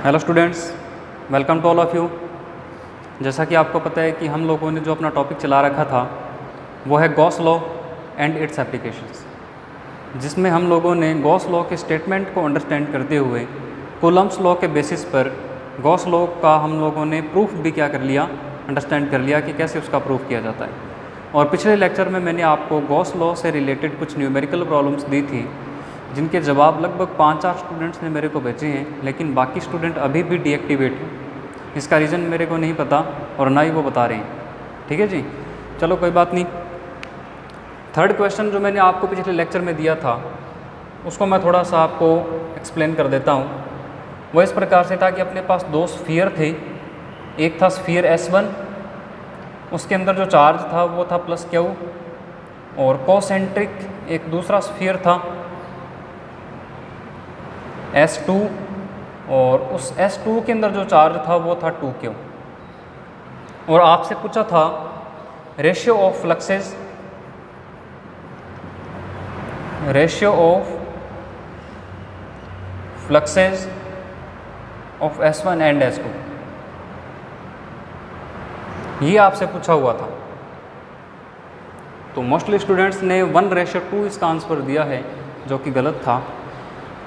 Hello students, welcome to all of you. जैसा कि आपको पता है कि हम लोगों ने जो अपना टॉपिक चला रखा था वो है Gauss law and it's applications, जिसमें हम लोगों ने गॉस लॉ के स्टेटमेंट को अंडरस्टैंड करते हुए कूलम्ब्स लॉ के बेसिस पर गॉस लॉ का हम लोगों ने प्रूफ भी क्या कर लिया, अंडरस्टैंड कर लिया कि कैसे उसका प्रूफ किया जाता है। और पिछले लेक्चर में मैंने आपको गॉस लॉ से रिलेटेड कुछ न्यूमेरिकल प्रॉब्लम्स दी थी, जिनके जवाब लगभग 5-4 स्टूडेंट्स ने मेरे को भेजे हैं, लेकिन बाकी स्टूडेंट अभी भी डीएक्टिवेट हैं। इसका रीज़न मेरे को नहीं पता और ना ही वो बता रहे हैं। ठीक है जी, चलो कोई बात नहीं। थर्ड क्वेश्चन जो मैंने आपको पिछले लेक्चर में दिया था उसको मैं थोड़ा सा आपको एक्सप्लेन कर देता हूँ। वो इस प्रकार से था कि अपने पास दो स्फीयर थे। एक था स्फीयर S1, उसके अंदर जो चार्ज था वो था प्लस Q, और कोसेंट्रिक एक दूसरा स्फीयर था S2, और उस S2 के अंदर जो चार्ज था वो था 2Q। और आपसे पूछा था ratio of fluxes, of S1 and S2, ये आपसे पूछा हुआ था। तो मोस्टली स्टूडेंट्स ने 1:2 इसका आंसर दिया है, जो कि गलत था।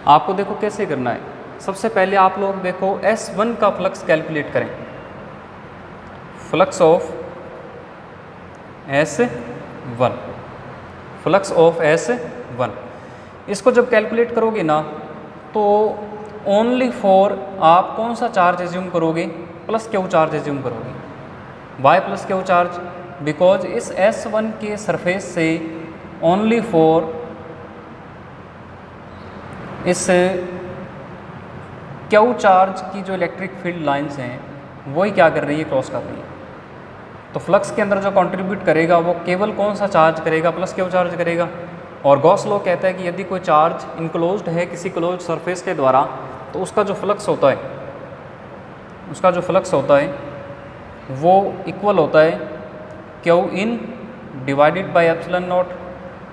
आपको देखो कैसे करना है। सबसे पहले आप लोग देखो S1 का फ्लक्स कैलकुलेट करें। Flux of S1, flux of S1, इसको जब कैलकुलेट करोगे ना तो ओनली फॉर आप कौन सा चार्ज एज्यूम करोगे, प्लस Q चार्ज एज्यूम करोगे। Why plus Q charge? Because इस S1 के सरफेस से ओनली फॉर इस Q चार्ज की जो इलेक्ट्रिक फील्ड लाइंस हैं वही क्या कर रही है, क्रॉस कर रही है। तो फ्लक्स के अंदर जो कंट्रीब्यूट करेगा वो केवल कौन सा चार्ज करेगा, प्लस Q चार्ज करेगा। और गॉस लॉ कहता है कि यदि कोई चार्ज इनक्लोज्ड है किसी क्लोज्ड सरफेस के द्वारा, तो उसका जो फ्लक्स होता है वो इक्वल होता है Q in divided by epsilon not.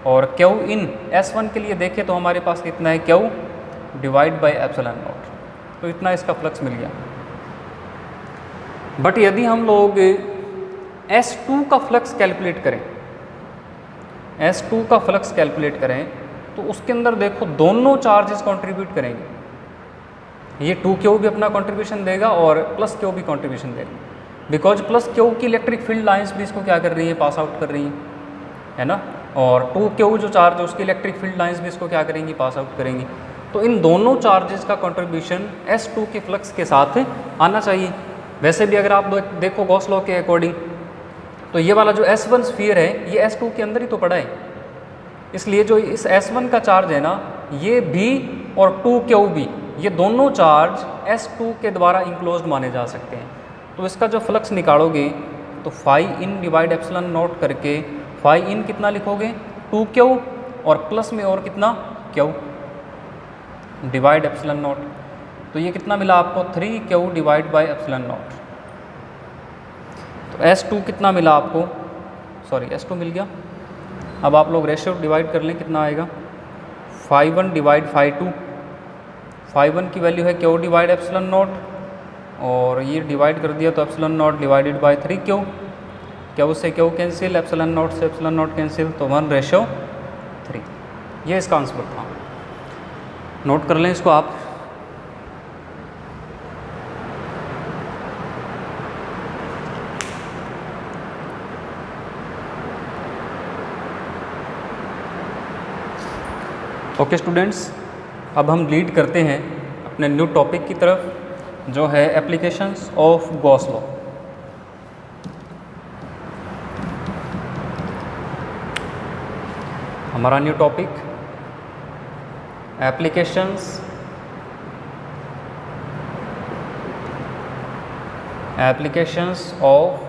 और Q इन S1 के लिए देखें तो हमारे पास कितना है, Q divide by epsilon not. तो इतना इसका फ्लक्स मिल गया। बट यदि हम लोग S2 का फ्लक्स कैलकुलेट करें, तो उसके अंदर देखो दोनों चार्जेस कंट्रीब्यूट करेंगे। ये 2Q भी अपना कंट्रीब्यूशन देगा और प्लस Q भी कंट्रीब्यूशन देगा, बिकॉज प्लस Q की इलेक्ट्रिक फील्ड लाइंस भी इसको क्या कर रही है, पास आउट कर रही है ना। और 2Q जो चार्ज है उसकी इलेक्ट्रिक फील्ड लाइंस भी इसको क्या करेंगी, पास आउट करेंगी। तो इन दोनों चार्जेस का कंट्रीब्यूशन S2 के फ्लक्स के साथ आना चाहिए। वैसे भी अगर आप देखो गॉस लॉ के अकॉर्डिंग, तो ये वाला जो S1 स्फीयर है ये S2 के अंदर ही तो पड़ा है। इसलिए जो इस S1 का चार्ज है ना, ये भी और 2Q भी, ये दोनों चार्ज S2 के द्वारा इंक्लोज्ड माने जा सकते हैं। तो इसका जो फ्लक्स निकालोगे तो phi in divide epsilon naught करके फाई इन कितना लिखोगे, 2Q, और प्लस में और कितना, Q डिवाइड एप्सिलॉन नॉट। तो ये कितना मिला आपको, 3Q divide by epsilon not. तो S2 कितना मिला आपको, सॉरी S2 मिल गया। अब आप लोग रेशियो डिवाइड कर लें, कितना आएगा, φ1 डिवाइड φ2। φ1 की वैल्यू है Q डिवाइड एप्सिलॉन नॉट, और ये डिवाइड कर दिया तो epsilon not divided by 3Q। Q से Q कैंसिल, एप्सिलॉन नॉट से एप्सिलॉन नॉट कैंसिल, तो 1:3। ये इसका आंसर था। नोट कर लें इसको आप। ओके स्टूडेंट्स, अब हम लीड करते हैं अपने न्यू टॉपिक की तरफ, जो है एप्लीकेशंस ऑफ गॉस लॉ। हमारा new topic applications of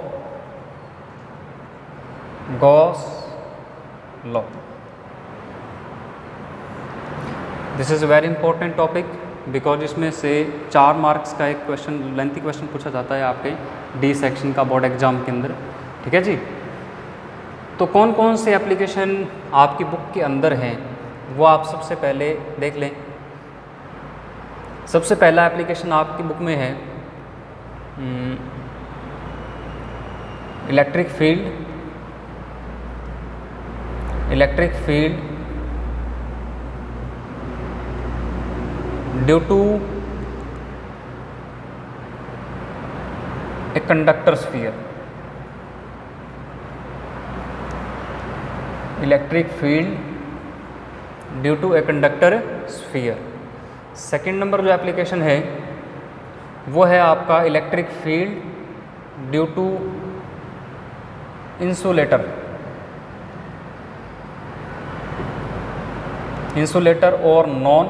Gauss law. This is a very important topic, because इसमें से 4 मार्क्स का एक क्वेश्चन, लेंथी क्वेश्चन पूछा जाता है आपके डी सेक्शन का बोर्ड एग्जाम के अंदर। ठीक है जी। तो कौन कौन से एप्लीकेशन आपकी बुक के अंदर हैं वो आप सबसे पहले देख लें। सबसे पहला एप्लीकेशन आपकी बुक में है electric field due to a conductor sphere. Electric field due to a conductor sphere. Second number जो एप्लीकेशन है वो है आपका electric field due to insulator और नॉन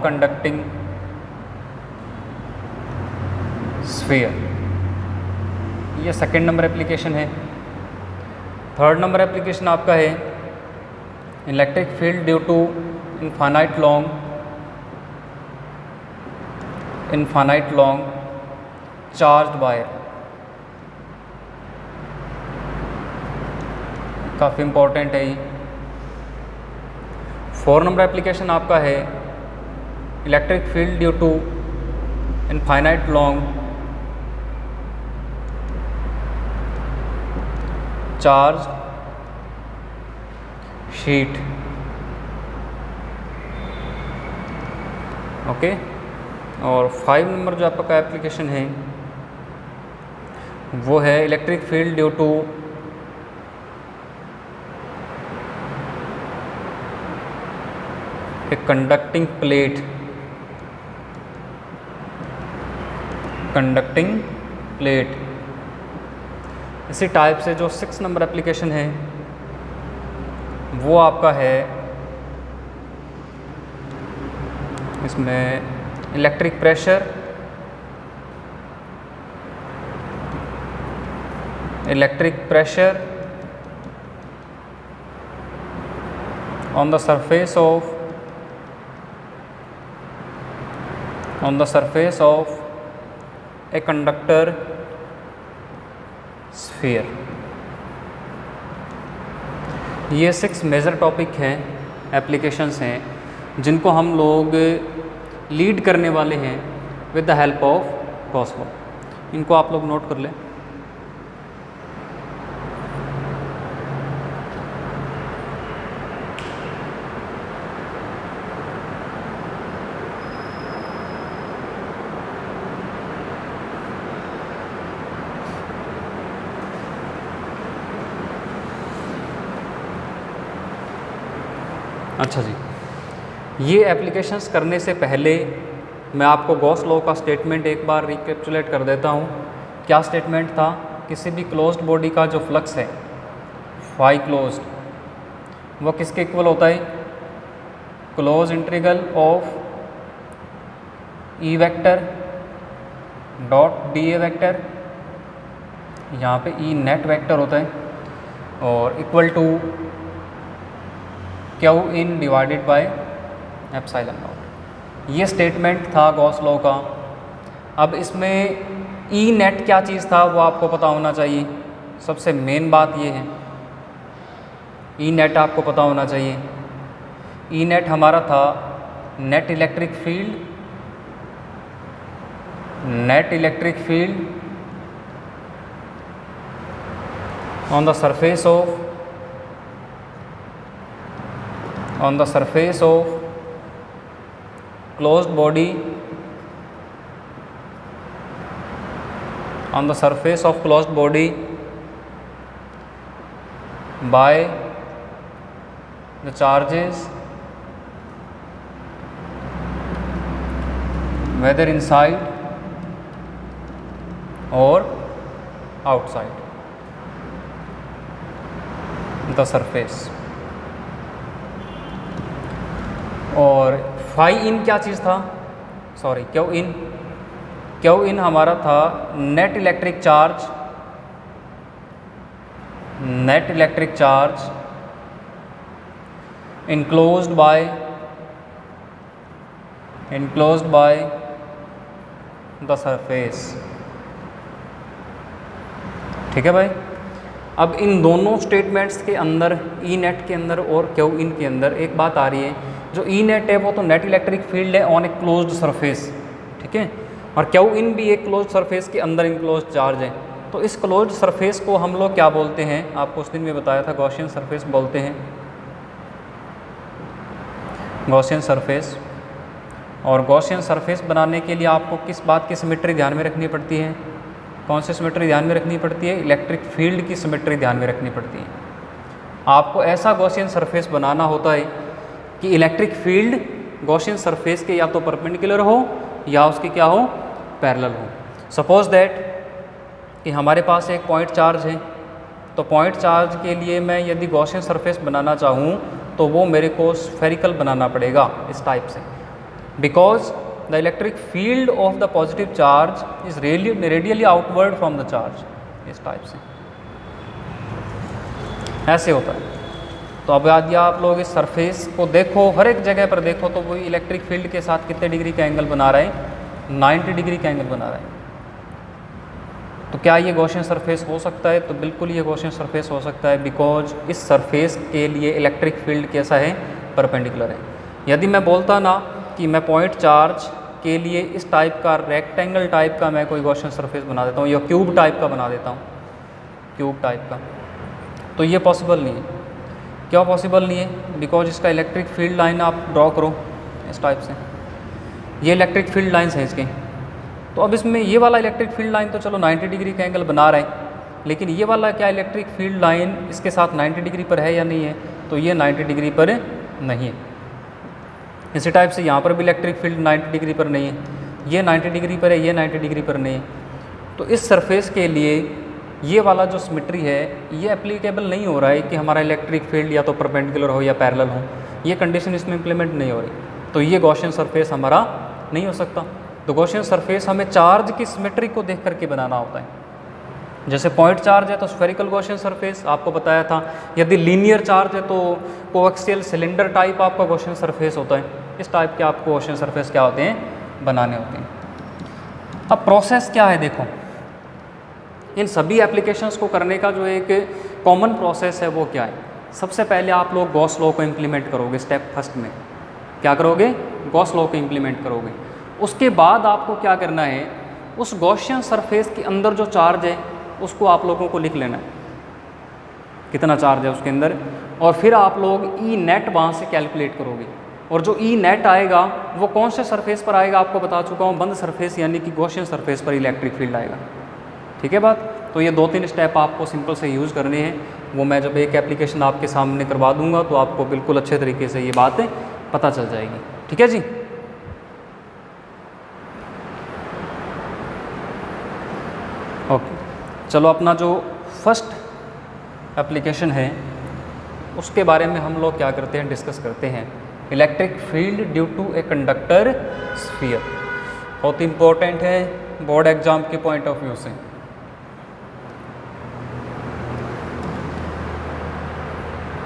कंडक्टिंग स्फीयर। ये सेकेंड नंबर एप्लीकेशन है। थर्ड नंबर एप्लीकेशन आपका है electric field due to infinite long charged wire. काफ़ी इम्पोर्टेंट है ये। फोर नंबर एप्लीकेशन आपका है electric field due to infinite long charge sheet. Okay. और 5 नंबर जो आपका एप्लीकेशन है वो है electric field due to a conducting plate. इसी टाइप से जो 6 नंबर एप्लीकेशन है वो आपका है इसमें electric pressure on the surface of a conductor sphere। ये 6 मेजर टॉपिक हैं, एप्लीकेशंस हैं जिनको हम लोग लीड करने वाले हैं with the help of Gauss law. इनको आप लोग नोट कर लें। अच्छा जी, ये एप्लीकेशंस करने से पहले मैं आपको गॉस लॉ का स्टेटमेंट एक बार रिकैप्चुलेट कर देता हूँ। क्या स्टेटमेंट था? किसी भी क्लोज्ड बॉडी का जो फ्लक्स है फाई क्लोज्ड, वो किसके इक्वल होता है? Closed integral of E vector dot D A vector, यहाँ पे ई नेट वेक्टर होता है, और equal to Q in divided by epsilon naught. ये स्टेटमेंट था गॉस लॉ का। अब इसमें ई नेट क्या चीज़ था वो आपको पता होना चाहिए। सबसे मेन बात ये है, ई नेट आपको पता होना चाहिए। ई नेट हमारा था net electric field on the surface of closed body on the surface of closed body by the charges whether inside or outside the surface। और फाई इन क्या चीज़ था? सॉरी, क्यू इन हमारा था net electric charge enclosed by the surface. ठीक है भाई। अब इन दोनों स्टेटमेंट्स के अंदर, ई नेट के अंदर और क्यू इन के अंदर एक बात आ रही है जो ई नेट है वो तो नेट इलेक्ट्रिक फील्ड है ऑन ए क्लोज्ड सरफेस, ठीक है, और क्यू इन भी एक क्लोज्ड सरफेस के अंदर इनक्लोज्ड चार्ज है। तो इस क्लोज्ड सरफेस को हम लोग क्या बोलते हैं, आपको उस दिन में बताया था गॉसियन सरफेस बोलते हैं, गॉसियन सरफेस। और गॉसियन सरफेस बनाने के लिए आपको किस बात की सिमेट्री ध्यान में रखनी पड़ती है, कौन सी सिमेट्री ध्यान में रखनी पड़ती है, इलेक्ट्रिक फील्ड की सिमेट्री ध्यान में रखनी पड़ती है। आपको ऐसा गॉसियन सरफेस बनाना होता है कि इलेक्ट्रिक फील्ड गॉसियन सरफेस के या तो परपेंडिकुलर हो या उसके क्या हो, पैरेलल हो। सपोज दैट कि हमारे पास एक पॉइंट चार्ज है, तो पॉइंट चार्ज के लिए मैं यदि गॉसियन सरफेस बनाना चाहूँ तो वो मेरे को स्फेरिकल बनाना पड़ेगा इस टाइप से, because the electric field of the positive charge is radially outward from the charge, इस टाइप से ऐसे होता है। तो अब यदि आप लोग इस सरफेस को देखो, हर एक जगह पर देखो, तो वो इलेक्ट्रिक फील्ड के साथ कितने डिग्री का एंगल बना रहा है, 90 डिग्री का एंगल बना रहा है। तो क्या ये गॉसियन सरफेस हो सकता है, तो बिल्कुल ये गॉसियन सरफेस हो सकता है, बिकॉज इस सरफेस के लिए इलेक्ट्रिक फील्ड कैसा है, परपेंडिकुलर है। यदि मैं बोलता ना कि मैं पॉइंट चार्ज के लिए इस टाइप का रेक्टेंगल टाइप का मैं कोई गॉसियन सरफेस बना देता हूँ या क्यूब टाइप का बना देता हूँ, क्यूब टाइप का, तो ये पॉसिबल नहीं है। क्यों पॉसिबल नहीं है, बिकॉज इसका इलेक्ट्रिक फील्ड लाइन आप ड्रॉ करो इस टाइप से, ये इलेक्ट्रिक फील्ड लाइन्स हैं इसके। तो अब इसमें ये वाला इलेक्ट्रिक फील्ड लाइन तो चलो 90 डिग्री का एंगल बना रहा है, लेकिन ये वाला क्या इलेक्ट्रिक फील्ड लाइन इसके साथ 90 डिग्री पर है या नहीं है, तो ये 90 डिग्री पर नहीं है। इसी टाइप से यहाँ पर भी इलेक्ट्रिक फील्ड 90 डिग्री पर नहीं है, ये 90 डिग्री पर है, ये 90 डिग्री पर नहीं है। तो इस सरफेस के लिए ये वाला जो सिमेट्री है ये एप्लीकेबल नहीं हो रहा है कि हमारा इलेक्ट्रिक फील्ड या तो परपेंडिकुलर हो या पैरेलल हो, ये कंडीशन इसमें इम्प्लीमेंट नहीं हो रही, तो ये गॉसियन सरफेस हमारा नहीं हो सकता। तो गॉसियन सरफेस हमें चार्ज की सिमेट्री को देख करके बनाना होता है। जैसे पॉइंट चार्ज है तो स्फेरिकल गॉसियन सरफेस आपको बताया था, यदि लीनियर चार्ज है तो कोएक्सियल सिलेंडर टाइप आपका गॉसियन सरफेस होता है। इस टाइप के आपको गॉसियन सरफेस क्या होते हैं, बनाने होते हैं। अब प्रोसेस क्या है, देखो इन सभी एप्लीकेशंस को करने का जो एक कॉमन प्रोसेस है वो क्या है। सबसे पहले आप लोग गॉस लॉ को इम्प्लीमेंट करोगे, स्टेप फर्स्ट में क्या करोगे, गॉस लॉ को इम्प्लीमेंट करोगे। उसके बाद आपको क्या करना है, उस गॉसियन सरफेस के अंदर जो चार्ज है उसको आप लोगों को लिख लेना है, कितना चार्ज है उसके अंदर, और फिर आप लोग ई नेट वहाँ से कैलकुलेट करोगे। और जो ई नेट आएगा वो कौन से सरफेस पर आएगा, आपको बता चुका हूँ, बंद सरफेस यानी कि गॉसियन सरफेस पर इलेक्ट्रिक फील्ड आएगा। ठीक है बात। तो ये 2-3 स्टेप आपको सिंपल से यूज़ करने हैं, वो मैं जब एक एप्लीकेशन आपके सामने करवा दूंगा तो आपको बिल्कुल अच्छे तरीके से ये बात पता चल जाएगी। ठीक है जी। ओके, चलो अपना जो फर्स्ट एप्लीकेशन है उसके बारे में हम लोग क्या करते हैं, डिस्कस करते हैं। Electric field due to a conductor sphere, बहुत इंपॉर्टेंट है बोर्ड एग्जाम के पॉइंट ऑफ व्यू से।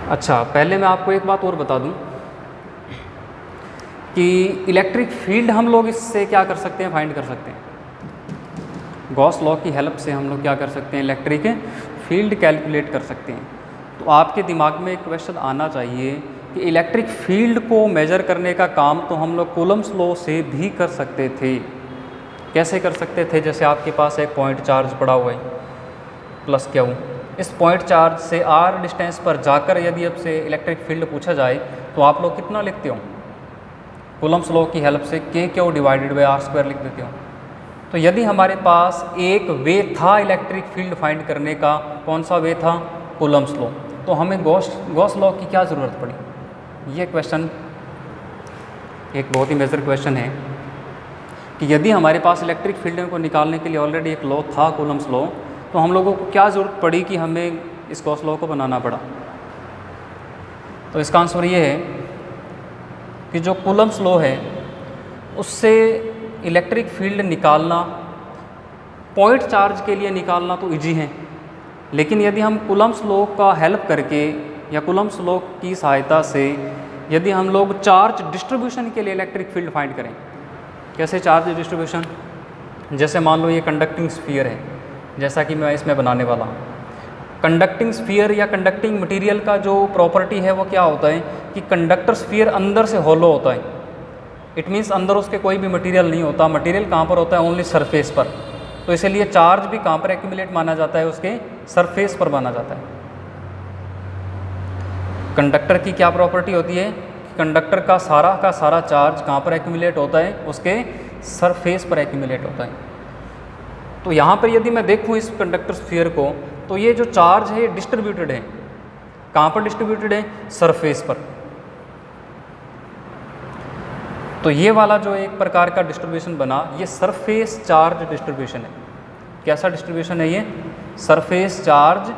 अच्छा, पहले मैं आपको एक बात और बता दूं कि इलेक्ट्रिक फील्ड हम लोग इससे क्या कर सकते हैं, फाइंड कर सकते हैं। गॉस लॉ की हेल्प से हम लोग क्या कर सकते हैं, इलेक्ट्रिक फील्ड कैलकुलेट कर सकते हैं। तो आपके दिमाग में एक क्वेश्चन आना चाहिए कि इलेक्ट्रिक फील्ड को मेजर करने का काम तो हम लोग कूलम्स लॉ से भी कर सकते थे। कैसे कर सकते थे, जैसे आपके पास एक पॉइंट चार्ज पड़ा हुआ है प्लस क्यू, इस पॉइंट चार्ज से r डिस्टेंस पर जाकर यदि आपसे इलेक्ट्रिक फील्ड पूछा जाए तो आप लोग कितना लिखते हो, कूलम्स लॉ की हेल्प से k Q divided by r² लिख देते हो। तो यदि हमारे पास एक वे था इलेक्ट्रिक फील्ड फाइंड करने का, कौन सा वे था, कूलम्स लॉ, तो हमें गॉस लॉ की क्या ज़रूरत पड़ी। ये क्वेश्चन एक बहुत ही मेजर क्वेश्चन है कि यदि हमारे पास इलेक्ट्रिक फील्ड को निकालने के लिए ऑलरेडी एक लॉ था कूलम्स लॉ, तो हम लोगों को क्या ज़रूरत पड़ी कि हमें इस गॉस लॉ को बनाना पड़ा। तो इसका आंसर ये है कि जो कूलम्स लॉ है उससे इलेक्ट्रिक फील्ड निकालना, पॉइंट चार्ज के लिए निकालना तो इजी है, लेकिन यदि हम कूलम्स लॉ का हेल्प करके या कूलम्स लॉ की सहायता से यदि हम लोग चार्ज डिस्ट्रीब्यूशन के लिए इलेक्ट्रिक फील्ड फाइंड करें, कैसे चार्ज डिस्ट्रीब्यूशन, जैसे मान लो ये कंडक्टिंग स्फीयर है जैसा कि मैं इसमें बनाने वाला हूँ, कंडक्टिंग स्फीयर या कंडक्टिंग मटेरियल का जो प्रॉपर्टी है वो क्या होता है कि कंडक्टर स्फीयर अंदर से होलो होता है। इट मीन्स अंदर उसके कोई भी मटेरियल नहीं होता। मटेरियल कहाँ पर होता है? ओनली सरफेस पर। तो इसीलिए चार्ज भी कहाँ पर एक्यूमुलेट माना जाता है? उसके सरफेस पर माना जाता है। कंडक्टर की क्या प्रॉपर्टी होती है? कंडक्टर का सारा चार्ज कहाँ पर एक्यूमुलेट होता है? उसके सरफेस पर एक्यूमुलेट होता है। तो यहाँ पर यदि मैं देखूँ इस कंडक्टर स्फीयर को, तो ये जो चार्ज है ये डिस्ट्रीब्यूटेड है। कहाँ पर डिस्ट्रीब्यूटेड है? सरफेस पर। तो ये वाला जो एक प्रकार का डिस्ट्रीब्यूशन बना, ये सरफेस चार्ज डिस्ट्रीब्यूशन है। कैसा डिस्ट्रीब्यूशन है ये? Surface charge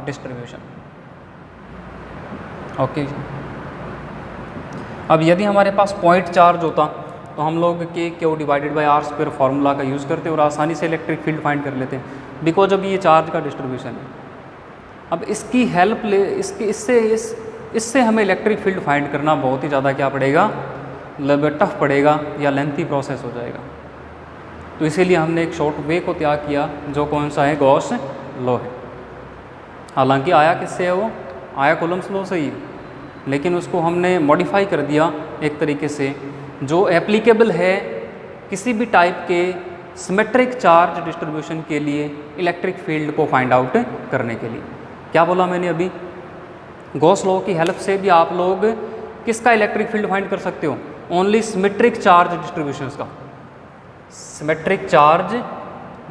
distribution. ओके। अब यदि हमारे पास पॉइंट चार्ज होता तो हम लोग K Q divided by R square formula का यूज़ करते और आसानी से इलेक्ट्रिक फील्ड फाइंड कर लेते हैं, बिकॉज अब ये चार्ज का डिस्ट्रीब्यूशन है। अब इसकी हेल्प ले इससे हमें इलेक्ट्रिक फील्ड फाइंड करना बहुत ही ज़्यादा क्या पड़ेगा? टफ पड़ेगा या लेंथी प्रोसेस हो जाएगा। तो इसीलिए हमने एक शॉर्ट वे को त्याग किया, जो कौन सा है? गॉस लॉ है। हालांकि आया किससे है? वो आया कूलम्ब्स लॉ से ही, लेकिन उसको हमने मॉडिफाई कर दिया एक तरीके से जो एप्लीकेबल है किसी भी टाइप के सिमेट्रिक चार्ज डिस्ट्रीब्यूशन के लिए इलेक्ट्रिक फील्ड को फाइंड आउट करने के लिए। क्या बोला मैंने अभी? गॉस लॉ की हेल्प से भी आप लोग किसका इलेक्ट्रिक फील्ड फाइंड कर सकते हो? ओनली सिमेट्रिक चार्ज डिस्ट्रीब्यूशंस का। सिमेट्रिक चार्ज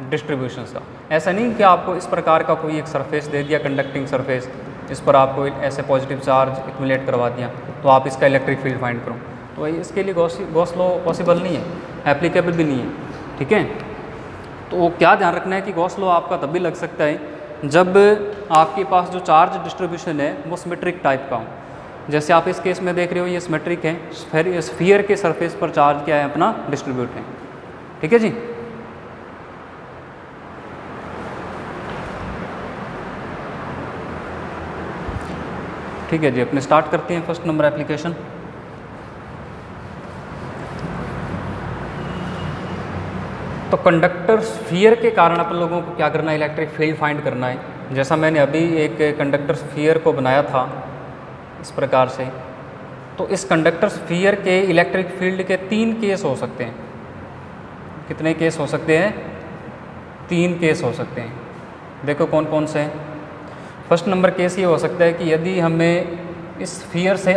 डिस्ट्रीब्यूशंस का। ऐसा नहीं कि आपको इस प्रकार का कोई एक सरफेस दे दिया, कंडक्टिंग सरफेस, इस पर आपको ऐसे पॉजिटिव चार्ज एक्यूमुलेट करवा दिया तो आप इसका इलेक्ट्रिक फील्ड फाइंड करो, तो इसके लिए गॉस लॉ पॉसिबल नहीं है, एप्लीकेबल भी नहीं है। ठीक है, तो क्या ध्यान रखना है कि गॉस लॉ आपका तब भी लग सकता है जब आपके पास जो चार्ज डिस्ट्रीब्यूशन है वो सिमेट्रिक टाइप का हो। जैसे आप इस केस में देख रहे हो, ये सिमेट्रिक है, स्फीयर के सरफेस पर चार्ज क्या है? अपना डिस्ट्रीब्यूट है। ठीक है जी। ठीक है जी, अपने स्टार्ट करते हैं फर्स्ट नंबर एप्लीकेशन। तो कंडक्टर स्फीयर के कारण अपन लोगों को क्या करना है? इलेक्ट्रिक फील्ड फाइंड करना है। जैसा मैंने अभी एक कंडक्टर स्फीयर को बनाया था इस प्रकार से, तो इस कंडक्टर स्फीयर के इलेक्ट्रिक फील्ड के 3 केस हो सकते हैं। कितने केस हो सकते हैं? 3 केस हो सकते हैं। देखो कौन कौन से हैं। फर्स्ट नंबर केस ये हो सकता है कि यदि हमें इस स्फीयर से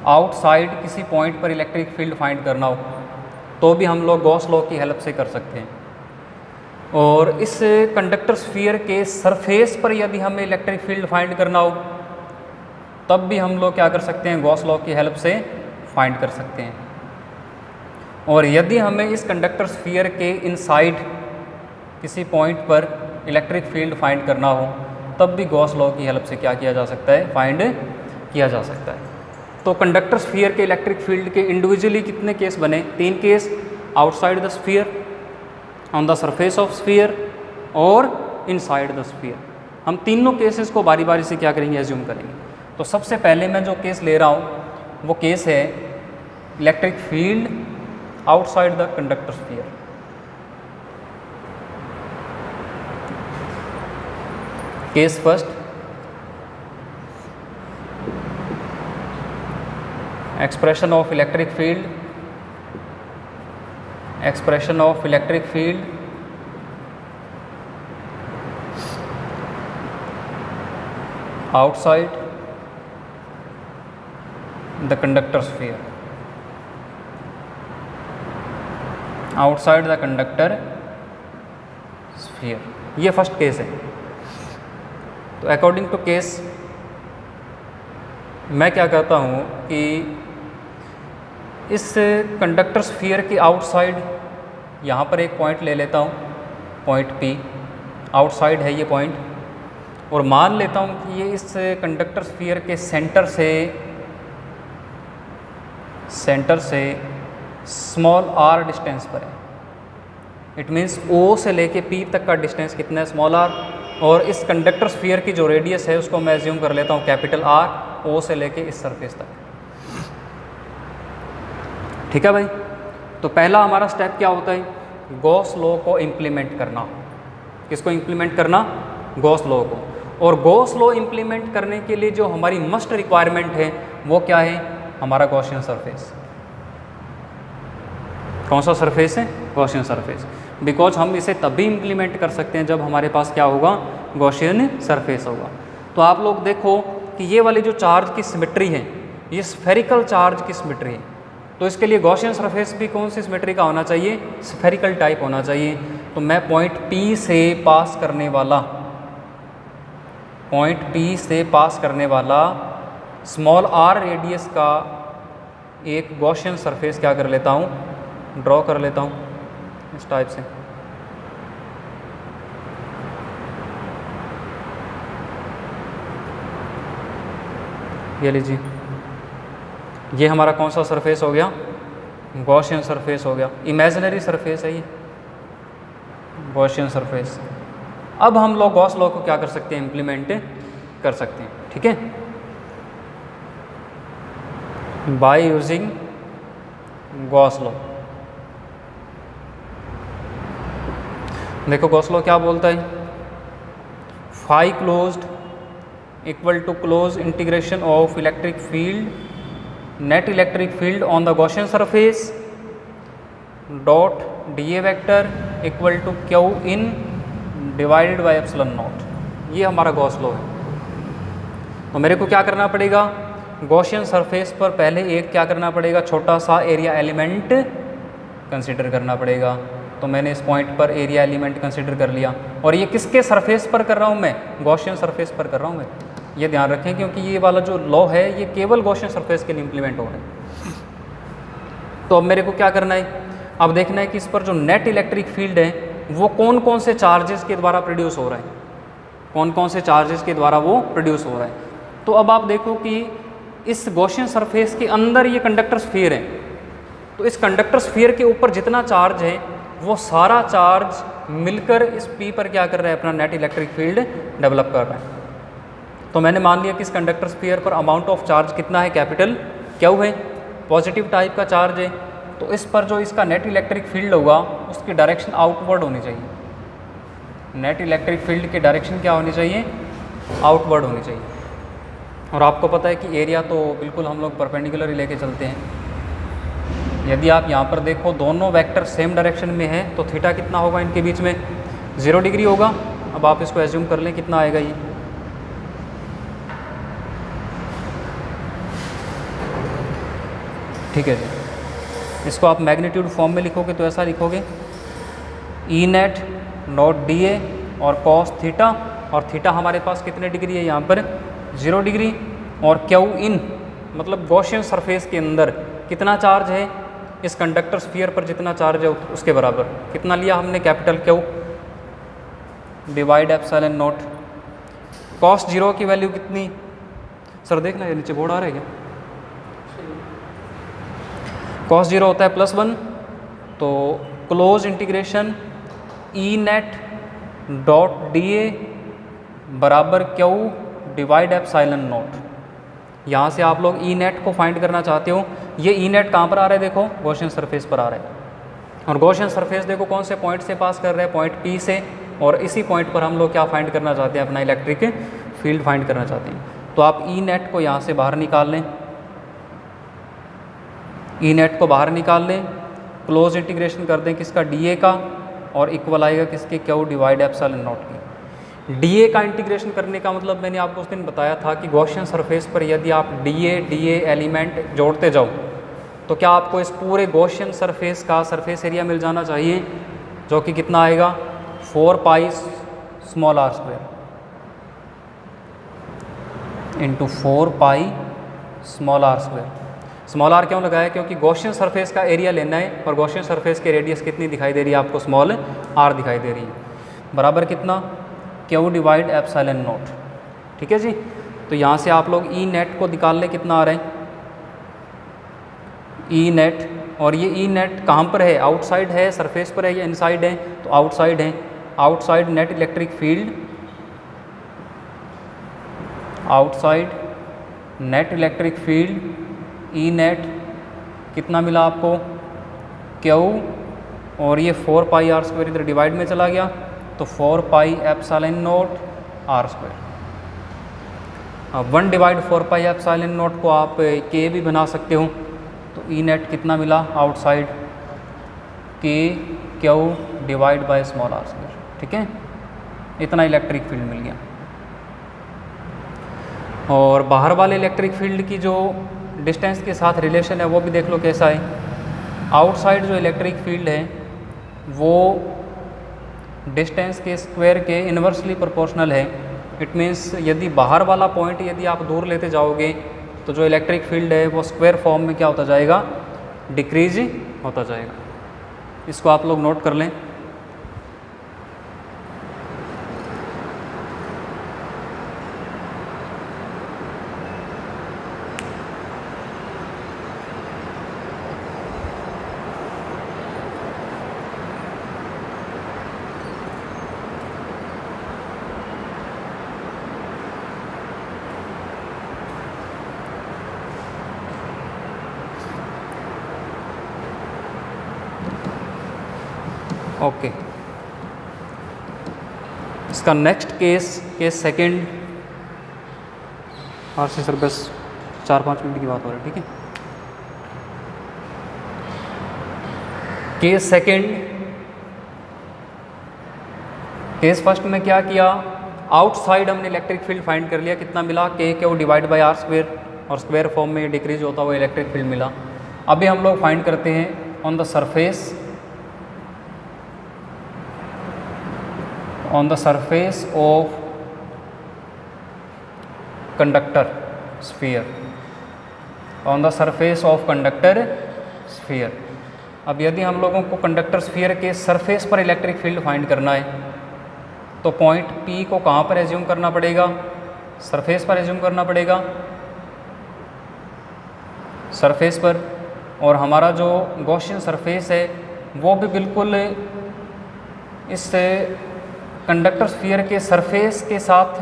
आउटसाइड किसी पॉइंट पर इलेक्ट्रिक फील्ड फाइंड करना हो तो भी हम लोग गॉस लॉ की हेल्प से कर सकते हैं। और इस कंडक्टर स्फीयर के सरफेस पर यदि हमें इलेक्ट्रिक फील्ड फाइंड करना हो तब भी हम लोग क्या कर सकते हैं? गॉस लॉ की हेल्प से फाइंड कर सकते हैं। और यदि हमें इस कंडक्टर स्फीयर के इनसाइड किसी पॉइंट पर इलेक्ट्रिक फील्ड फाइंड करना हो तब भी गॉस लॉ की हेल्प से क्या किया जा सकता है? फाइंड किया जा सकता है। तो कंडक्टर स्फीयर के इलेक्ट्रिक फील्ड के इंडिविजुअली कितने केस बने? 3 case, outside the sphere, on the surface of sphere और इनसाइड द स्फीयर। हम तीनों केसेस को बारी बारी से क्या करेंगे? एज्यूम करेंगे। तो सबसे पहले मैं जो केस ले रहा हूँ वो केस है electric field outside the conductor sphere. Case first, expression of electric field outside the conductor sphere, ये फर्स्ट केस है। तो अकॉर्डिंग टू केस मैं क्या कहता हूँ कि इस कंडक्टर स्फीयर के आउटसाइड यहाँ पर एक पॉइंट ले लेता हूँ, पॉइंट P, आउटसाइड है ये पॉइंट, और मान लेता हूँ कि ये इस कंडक्टर स्फीयर के सेंटर से स्मॉल r डिस्टेंस पर है। इट मीन्स O से लेके P तक का डिस्टेंस कितना है? Small r। और इस कंडक्टर स्फीयर की जो रेडियस है उसको मैं एज्यूम कर लेता हूँ कैपिटल R, O से लेके इस सरफेस तक। ठीक है भाई। तो पहला हमारा स्टेप क्या होता है गॉस लॉ को इम्प्लीमेंट करना। किसको इम्प्लीमेंट करना? गॉस लॉ को। और गॉस लॉ इम्प्लीमेंट करने के लिए जो हमारी मस्ट रिक्वायरमेंट है वो क्या है? हमारा गॉसियन सरफेस। कौन सा सरफेस है? Gaussian surface. बिकॉज हम इसे तभी इम्प्लीमेंट कर सकते हैं जब हमारे पास क्या होगा? गॉसियन सरफेस होगा। तो आप लोग देखो कि ये वाली जो चार्ज की सिमेट्री है ये स्फेरिकल चार्ज की सिमेट्री है। तो इसके लिए गॉसियन सरफेस भी कौन सी सिमेट्री का होना चाहिए? स्फेरिकल टाइप होना चाहिए। तो मैं पॉइंट P से पास करने वाला स्मॉल r रेडियस का एक गॉसियन सरफेस क्या कर लेता हूँ? ड्रॉ कर लेता हूँ इस टाइप से। ये लीजिए, ये हमारा कौन सा सरफेस हो गया? गॉसियन सरफेस हो गया। इमेजिनरी सरफेस है ये गॉसियन सरफेस। अब हम लोग गॉस लॉ को क्या कर सकते हैं? इम्प्लीमेंट कर सकते हैं। ठीक है, बाय यूजिंग गॉस लॉ। देखो गॉस लॉ क्या बोलता है? Phi closed equal to closed integration of electric field, net electric field on the Gaussian surface dot dA vector equal to Q in divided by epsilon naught. ये हमारा Gauss law है। तो मेरे को क्या करना पड़ेगा? गॉसियन सरफेस पर पहले एक क्या करना पड़ेगा? छोटा सा एरिया एलिमेंट कंसिडर करना पड़ेगा। तो मैंने इस पॉइंट पर एरिया एलिमेंट कंसिडर कर लिया। और ये किसके सरफेस पर कर रहा हूँ मैं? गॉसियन सरफेस पर कर रहा हूँ मैं। ये ध्यान रखें क्योंकि ये वाला जो लॉ है ये केवल गॉसियन सरफेस के लिए इम्प्लीमेंट हो रहा है। तो अब मेरे को क्या करना है? अब देखना है कि इस पर जो नेट इलेक्ट्रिक फील्ड है वो कौन कौन से चार्जेस के द्वारा प्रोड्यूस हो रहा है, कौन कौन से चार्जेस के द्वारा वो प्रोड्यूस हो रहा है। तो अब आप देखो कि इस गॉसियन सरफेस के अंदर ये कंडक्टर स्फीयर है। तो इस कंडक्टर स्फीयर के ऊपर जितना चार्ज है वो सारा चार्ज मिलकर इस P पर क्या कर रहा है? अपना नेट इलेक्ट्रिक फील्ड डेवलप कर रहा है। तो मैंने मान लिया कि इस कंडक्टर स्फीयर पर अमाउंट ऑफ चार्ज कितना है? कैपिटल Q है, पॉजिटिव टाइप का चार्ज है। तो इस पर जो इसका नेट इलेक्ट्रिक फील्ड होगा उसकी डायरेक्शन आउटवर्ड होनी चाहिए। नेट इलेक्ट्रिक फील्ड की डायरेक्शन क्या होनी चाहिए? आउटवर्ड होनी चाहिए। और आपको पता है कि एरिया तो बिल्कुल हम लोग परपेंडिकुलर ही लेके चलते हैं। यदि आप यहाँ पर देखो दोनों वेक्टर सेम डायरेक्शन में है तो थीटा कितना होगा इनके बीच में? 0 डिग्री होगा। अब आप इसको एज्यूम कर लें कितना आएगा ये? ठीक है जी, इसको आप मैग्नीट्यूड फॉर्म में लिखोगे तो ऐसा लिखोगे ई नेट नॉट dA और cos थीटा, और थीटा हमारे पास कितने डिग्री है यहाँ पर? 0 डिग्री। और Q इन मतलब गॉसियन सरफेस के अंदर कितना चार्ज है? इस कंडक्टर स्फीयर पर जितना चार्ज है उसके बराबर। कितना लिया हमने? Capital Q divide epsilon not. cos 0 की वैल्यू कितनी? सर देखना ये नीचे बोर्ड आ रहा है क्या? cos 0 होता है +1। तो close integration E net dot dA बराबर Q डिवाइड एप्सिलॉन नॉट। यहाँ से आप लोग ई नेट को फाइंड करना चाहते हो। ये ई नेट कहाँ पर आ रहा है? देखो गॉसियन सरफेस पर आ रहा है। और गॉसियन सरफेस देखो कौन से पॉइंट से पास कर रहे हैं? पॉइंट P से। और इसी पॉइंट पर हम लोग क्या फाइंड करना चाहते हैं? अपना इलेक्ट्रिक फील्ड फाइंड करना चाहते हैं। तो आप ई नेट को यहाँ से बाहर निकाल लें, ई नेट को बाहर निकाल लें, क्लोज इंटीग्रेशन कर दें किसका? dA का, और इक्वल आएगा किसके? Q डिवाइड एप्सिलॉन नॉट की। dA का इंटीग्रेशन करने का मतलब मैंने आपको उस दिन बताया था कि गॉसियन सरफेस पर यदि आप dA एलिमेंट जोड़ते जाओ तो क्या आपको इस पूरे गॉसियन सरफेस का सरफेस एरिया मिल जाना चाहिए, जो कि कितना आएगा? 4 pi small r square into 4 pi small r square. Small r क्यों लगाया? क्योंकि गॉसियन सरफेस का एरिया लेना है और गॉसियन सरफेस के रेडियस कितनी दिखाई दे रही है आपको? स्मॉल r दिखाई दे रही है। बराबर कितना? Q divide epsilon not. ठीक है जी। तो यहाँ से आप लोग ई नेट को निकाल लें, कितना आ रहा है? ई नेट, और ये ई नेट कहाँ पर है? आउटसाइड है, सरफेस पर है या इनसाइड है? तो आउटसाइड है। Outside net electric field, outside net electric field E net कितना मिला आपको? Q और ये 4 पाई आर स्क्वायर इधर डिवाइड में चला गया, तो 4 pi epsilon naught R square. अब 1 डिवाइड 4 पाई एप्सिलॉन नॉट को आप के भी बना सकते हो, तो ई नेट कितना मिला outside, K Q divide by small R square. ठीक है, इतना इलेक्ट्रिक फील्ड मिल गया। और बाहर वाले इलेक्ट्रिक फील्ड की जो डिस्टेंस के साथ रिलेशन है वो भी देख लो कैसा है। आउटसाइड जो इलेक्ट्रिक फील्ड है वो डिस्टेंस के स्क्वायर के इन्वर्सली प्रोपोर्शनल है। इट मीन्स यदि बाहर वाला पॉइंट यदि आप दूर लेते जाओगे तो जो इलेक्ट्रिक फील्ड है वो स्क्वायर फॉर्म में क्या होता जाएगा, डिक्रीज होता जाएगा। इसको आप लोग नोट कर लें। ओके, इसका नेक्स्ट केस सेकंड। और से सर बस 4-5 मिनट की बात हो रही है, ठीक है। केस सेकंड, केस फर्स्ट में क्या किया, आउटसाइड हमने इलेक्ट्रिक फील्ड फाइंड कर लिया, कितना मिला, K Q divide by R square, और स्क्वायर फॉर्म में डिक्रीज होता हुआ इलेक्ट्रिक फील्ड मिला। अभी हम लोग फाइंड करते हैं on the surface of conductor sphere, on the surface of conductor sphere. अब यदि हम लोगों को कंडक्टर स्फीयर के सरफेस पर इलेक्ट्रिक फील्ड फाइंड करना है तो पॉइंट P को कहाँ पर एज्यूम करना पड़ेगा, सरफेस पर एज्यूम करना पड़ेगा, सरफेस पर। और हमारा जो गॉसियन सरफेस है वो भी बिल्कुल इस कंडक्टर स्फीयर के सरफेस के साथ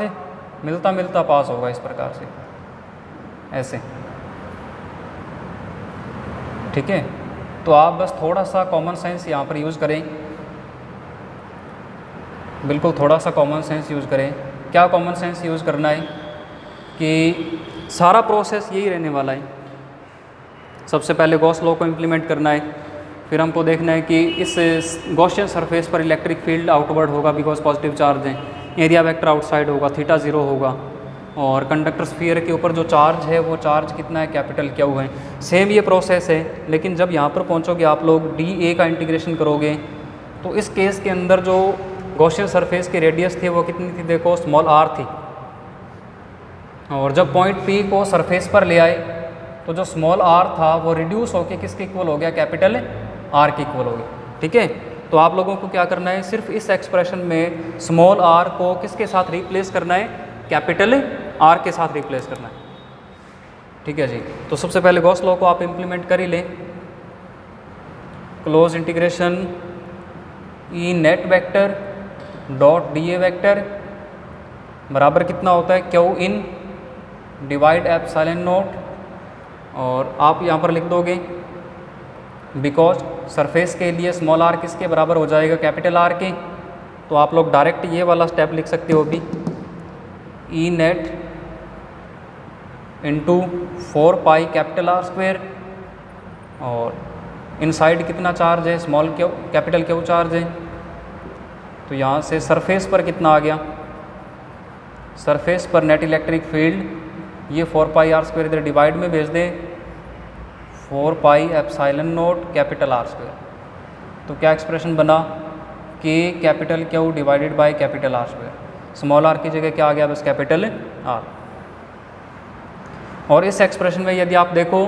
मिलता मिलता पास होगा, इस प्रकार से ऐसे। ठीक है, तो आप बस थोड़ा सा कॉमन सेंस यहाँ पर यूज़ करें, बिल्कुल थोड़ा सा कॉमन सेंस यूज़ करें। क्या कॉमन सेंस यूज़ करना है कि सारा प्रोसेस यही रहने वाला है। सबसे पहले गॉस लॉ को इम्प्लीमेंट करना है, फिर हमको देखना है कि इस गॉसियन सरफेस पर इलेक्ट्रिक फील्ड आउटवर्ड होगा बिकॉज पॉजिटिव चार्ज है, एरिया वेक्टर आउटसाइड होगा, थीटा 0 होगा, और कंडक्टर स्फीयर के ऊपर जो चार्ज है वो चार्ज कितना है, कैपिटल क्यू है। सेम ये प्रोसेस है, लेकिन जब यहाँ पर पहुँचोगे आप लोग dA का इंटीग्रेशन करोगे तो इस केस के अंदर जो गॉसियन सरफेस के रेडियस थे वो कितनी थी, देखो स्मॉल r थी। और जब पॉइंट P को सरफेस पर ले आए तो जो स्मॉल r था वो रिड्यूस होकर किसके इक्वल हो गया, कैपिटल R के इक्वल हो गया। ठीक है, तो आप लोगों को क्या करना है, सिर्फ इस एक्सप्रेशन में स्मॉल r को किसके साथ रिप्लेस करना है, कैपिटल R के साथ रिप्लेस करना है। ठीक है जी, तो सबसे पहले गॉस लॉ को आप इम्प्लीमेंट कर ही लें। क्लोज इंटीग्रेशन ई net vector dot dA vector बराबर कितना होता है, Q in divide epsilon not, और आप यहाँ पर लिख दोगे बिकॉज सरफेस के लिए स्मॉल r किसके बराबर हो जाएगा, कैपिटल R के। तो आप लोग डायरेक्ट ये वाला स्टेप लिख सकते हो भी, E net into 4 pi capital R square, और इनसाइड कितना चार्ज है, small Q capital Q charge है। तो यहाँ से सरफेस पर कितना आ गया, सरफेस पर नेट इलेक्ट्रिक फील्ड ये 4 पाई R स्क्वायर इधर डिवाइड में भेज दें, 4 pi epsilon not capital R square. तो क्या एक्सप्रेशन बना, के capital Q divided by capital R square. Small r की जगह क्या आ गया, बस कैपिटल R। और इस एक्सप्रेशन में यदि आप देखो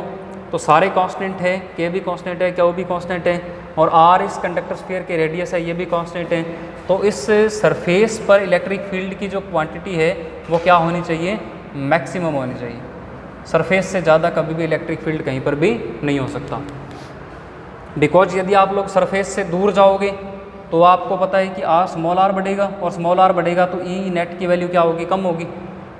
तो सारे कांस्टेंट है, के भी कांस्टेंट है, क्यू भी कांस्टेंट है, और r इस कंडक्टर स्फीयर के रेडियस है, ये भी कांस्टेंट है। तो इस सरफेस पर इलेक्ट्रिक फील्ड की जो क्वांटिटी है वो क्या होनी चाहिए, मैक्सिमम होनी चाहिए। सरफेस से ज़्यादा कभी भी इलेक्ट्रिक फील्ड कहीं पर भी नहीं हो सकता, बिकॉज यदि आप लोग सरफेस से दूर जाओगे तो आपको पता है कि स्मॉल r बढ़ेगा, और स्मॉल r बढ़ेगा तो ई नेट की वैल्यू क्या होगी, कम होगी।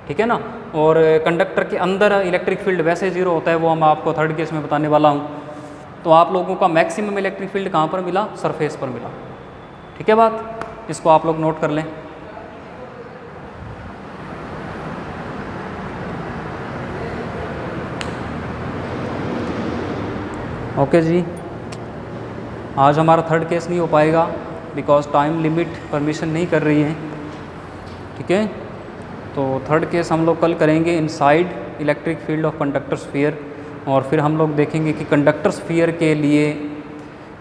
ठीक है ना, और कंडक्टर के अंदर इलेक्ट्रिक फील्ड वैसे 0 होता है, वो हम आपको थर्ड केस में बताने वाला हूँ। तो आप लोगों का मैक्सिमम इलेक्ट्रिक फील्ड कहाँ पर मिला? सरफेस पर मिला। ठीक है बात, इसको आप लोग नोट कर लें। ओके जी, आज हमारा थर्ड केस नहीं हो पाएगा बिकॉज टाइम लिमिट परमिशन नहीं कर रही है। ठीक है, तो थर्ड केस हम लोग कल करेंगे inside electric field of conductor sphere, और फिर हम लोग देखेंगे कि कंडक्टर स्फीयर के लिए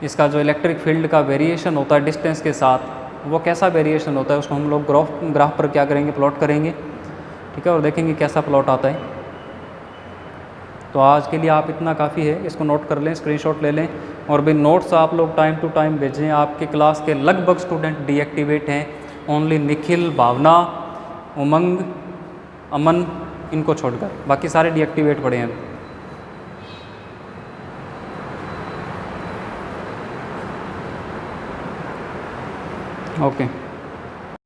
इसका जो इलेक्ट्रिक फील्ड का वेरिएशन होता है डिस्टेंस के साथ, वो कैसा वेरिएशन होता है, उसको हम लोग ग्राफ पर क्या करेंगे? प्लॉट करेंगे। ठीक है, और देखेंगे कैसा प्लॉट आता है। तो आज के लिए आप इतना काफ़ी है, इसको नोट कर लें, स्क्रीनशॉट ले लें, और भी नोट्स आप लोग टाइम टू टाइम भेजें। आपके क्लास के लगभग स्टूडेंट डीएक्टिवेट हैं, ओनली निखिल, भावना, उमंग, अमन, इनको छोड़कर बाकी सारे डीएक्टिवेट पड़े हैं। ओके।